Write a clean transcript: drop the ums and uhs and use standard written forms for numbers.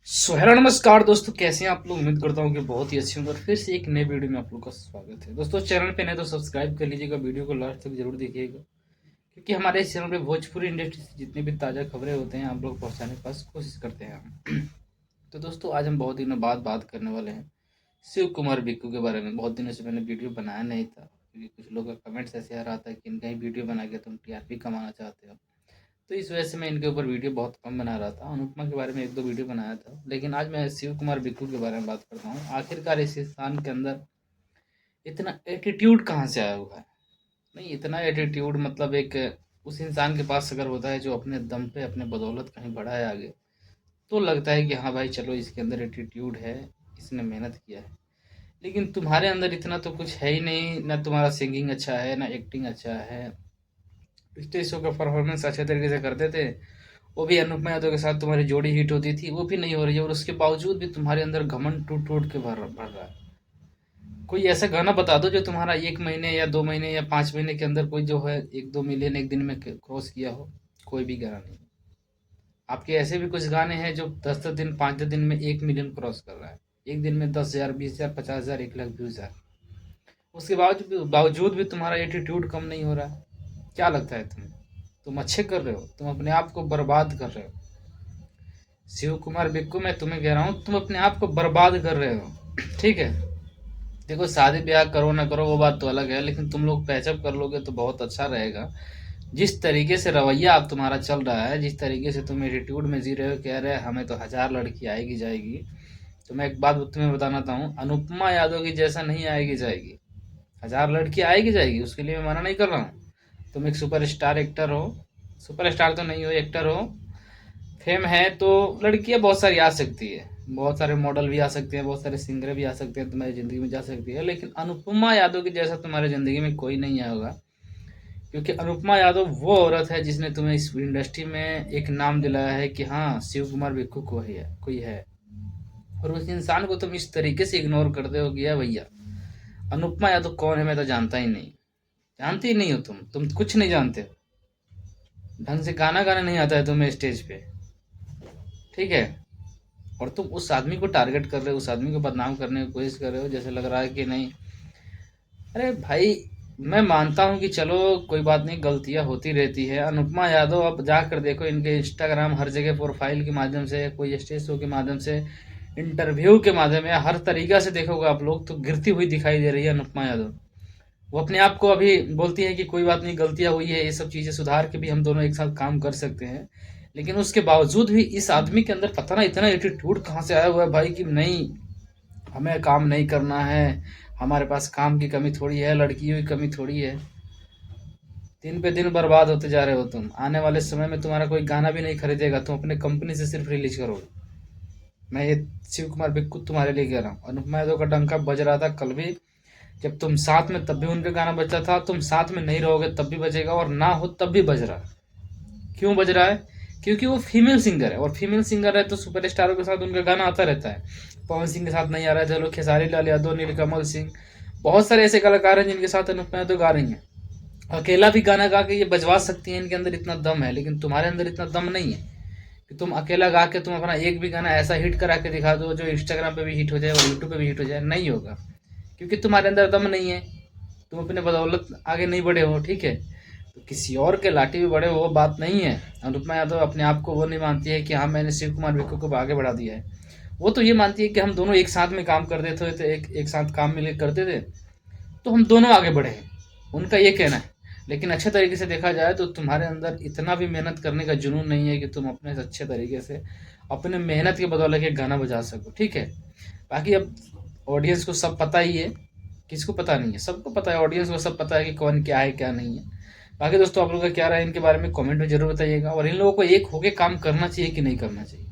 Hello नमस्कार दोस्तों, कैसे हैं आप लोग। उम्मीद करता हूँ कि बहुत ही अच्छे होंगे और फिर से एक नए वीडियो में आप लोग का स्वागत है। दोस्तों चैनल पे नए तो सब्सक्राइब कर लीजिएगा, वीडियो को लास्ट तक जरूर देखिएगा क्योंकि हमारे इस चैनल पे भोजपुरी इंडस्ट्री से जितनी भी ताज़ा खबरें होते हैं आप लोग पहुँचाने की पास कोशिश करते हैं हम। तो दोस्तों आज हम बहुत दिनों बाद बात करने वाले हैं शिव कुमार बिक्कू के बारे में। बहुत दिनों से मैंने वीडियो बनाया नहीं था क्योंकि कुछ लोगों का कमेंट्स ऐसे आ रहा था कि इनका ही वीडियो बना के तुम टीआरपी कमाना चाहते हो, तो इस वजह से मैं इनके ऊपर वीडियो बहुत कम बना रहा था। अनुपमा के बारे में एक दो वीडियो बनाया था, लेकिन आज मैं शिव कुमार बिक्कू के बारे में बात करता हूँ। आखिरकार इस इंसान के अंदर इतना एटीट्यूड कहाँ से आया हुआ है। नहीं, इतना एटीट्यूड मतलब एक उस इंसान के पास अगर होता है जो अपने दम पे अपने बदौलत कहीं बढ़ा है आगे, तो लगता है कि हाँ भाई चलो इसके अंदर एटीट्यूड है, इसने मेहनत किया है। लेकिन तुम्हारे अंदर इतना तो कुछ है ही नहीं, ना तुम्हारा सिंगिंग अच्छा है ना एक्टिंग अच्छा है। स्टेज शो का परफॉर्मेंस अच्छे तरीके से करते थे, वो भी अनुपमा यादव के साथ तुम्हारी जोड़ी हिट होती थी, वो भी नहीं हो रही है। और उसके बावजूद भी तुम्हारे अंदर घमंड टूट टूट के भर रहा है। कोई ऐसा गाना बता दो जो तुम्हारा 1 महीने या 2 महीने या 5 महीने के अंदर कोई जो है 1-2 मिलियन एक दिन में क्रॉस किया हो। कोई भी गाना नहीं। आपके ऐसे भी कुछ गाने हैं जो 10-10 दिन 5 दिन में 1 मिलियन क्रॉस कर रहा है। एक दिन में 10,000 20,000 50,000 1 लाख व्यूज है। उसके बावजूद बावजूद भी तुम्हारा एटीट्यूड कम नहीं हो रहा है। क्या लगता है तुम्हें? तुम अच्छे कर रहे हो, तुम अपने आप को बर्बाद कर रहे हो। शिव कुमार बिक्कू, मैं तुम्हें कह रहा हूँ तुम अपने आप को बर्बाद कर रहे हो। ठीक है, देखो शादी ब्याह करो ना करो वो बात तो अलग है, लेकिन तुम लोग पैचअप कर लोगे तो बहुत अच्छा रहेगा। जिस तरीके से रवैया आप तुम्हारा चल रहा है, जिस तरीके से तुम एटीट्यूड में जी रहे हो, कह रहे हैं हमें तो 1,000 लड़की आएगी जाएगी, तो मैं एक बात तुम्हें बताना चाहूँ, अनुपमा यादव की जैसा नहीं आएगी जाएगी। 1,000 लड़की आएगी जाएगी उसके लिए मैं मना नहीं कर रहा हूँ। तुम एक सुपरस्टार एक्टर हो, सुपरस्टार तो नहीं हो, एक्टर हो, फेम है, तो लड़कियां बहुत सारी आ सकती है, बहुत सारे मॉडल भी आ सकते हैं, बहुत सारे सिंगर भी आ सकते हैं, तुम्हारी ज़िंदगी में जा सकती है। लेकिन अनुपमा यादव की जैसा तुम्हारी ज़िंदगी में कोई नहीं आएगा, क्योंकि अनुपमा यादव वो औरत है जिसने तुम्हें इस इंडस्ट्री में एक नाम दिलाया है कि हाँ शिव कुमार बिक्कू कोई है। और उस इंसान को तुम इस तरीके से इग्नोर करते हो कि यार भैया अनुपमा यादव कौन है, मैं तो जानता ही नहीं। जानते ही नहीं हो तुम कुछ नहीं जानते हो। ढंग से गाना गाना नहीं आता है तुम्हें स्टेज पे। ठीक है, और तुम उस आदमी को टारगेट कर रहे हो, उस आदमी को बदनाम करने की कोशिश कर रहे हो, जैसे लग रहा है कि नहीं। अरे भाई, मैं मानता हूँ कि चलो कोई बात नहीं, गलतियाँ होती रहती है। अनुपमा यादव अब जाकर देखो इनके इंस्टाग्राम हर जगह प्रोफाइल के माध्यम से, कोई स्टेज शो के माध्यम से, इंटरव्यू के माध्यम से, हर तरीका से देखोगे आप लोग तो गिरती हुई दिखाई दे रही है अनुपमा यादव। वो अपने आप को अभी बोलती है कि कोई बात नहीं, गलतियां हुई है, ये सब चीजें सुधार के भी हम दोनों एक साथ काम कर सकते हैं। लेकिन उसके बावजूद भी इस आदमी के अंदर पता ना इतना एटीट्यूड कहाँ से आया हुआ है भाई कि नहीं, हमें काम नहीं करना है, हमारे पास काम की कमी थोड़ी है, लड़कियों की कमी थोड़ी है। दिन पे दिन बर्बाद होते जा रहे हो तुम। आने वाले समय में तुम्हारा कोई गाना भी नहीं खरीदेगा, तुम अपने कंपनी से सिर्फ रिलीज करोगे। मैं ये शिव कुमार बिक्कू तुम्हारे लिए कह रहा हूँ। अनुपमा यादव का डंका बज रहा था कल भी, जब तुम साथ में तब भी उनका गाना बजता था, तुम साथ में नहीं रहोगे तब भी बजेगा, और ना हो तब भी बज रहा है। क्यों बज रहा है? क्योंकि वो फीमेल सिंगर है, और फीमेल सिंगर है तो सुपरस्टारों के साथ उनका गाना आता रहता है। पवन सिंह के साथ नहीं आ रहा है, चलो खेसारी लाल यादव, नीलकमल सिंह, बहुत सारे ऐसे कलाकार हैं जिनके साथ अनुपमा यादव गा रही हैं। अकेला भी गाना गा के ये बजवा सकती हैं, इनके अंदर इतना दम है। लेकिन तुम्हारे अंदर इतना दम नहीं है कि तुम अकेला गा के तुम अपना एक भी गाना ऐसा हिट करा के दिखा दो जो इंस्टाग्राम पे भी हिट हो जाए और यूट्यूब पे भी हिट हो जाए। नहीं होगा, क्योंकि तुम्हारे अंदर दम नहीं है। तुम अपने बदौलत आगे नहीं बढ़े हो। ठीक है, तो किसी और के लाठी भी बढ़े हो वो बात नहीं है। अनुपमा यादव अपने आप को वो नहीं मानती है कि हाँ मैंने शिव कुमार बिक्कू को आगे बढ़ा दिया है। वो तो ये मानती है कि हम दोनों एक साथ में काम करते थे, तो एक साथ काम मिलकर करते थे, तो हम दोनों आगे बढ़े हैं, उनका ये कहना है। लेकिन अच्छे तरीके से देखा जाए तो तुम्हारे अंदर इतना भी मेहनत करने का जुनून नहीं है कि तुम अपने से अच्छे तरीके से अपने मेहनत के बदौलत एक गाना बजा सको। ठीक है, बाकी अब ऑडियंस को सब पता ही है, किसको पता नहीं है, सबको पता है, ऑडियंस को सब पता है कि कौन क्या है क्या नहीं है। बाकी दोस्तों आप लोगों का क्या राय है इनके बारे में कमेंट में जरूर बताइएगा, और इन लोगों को एक होके काम करना चाहिए कि नहीं करना चाहिए।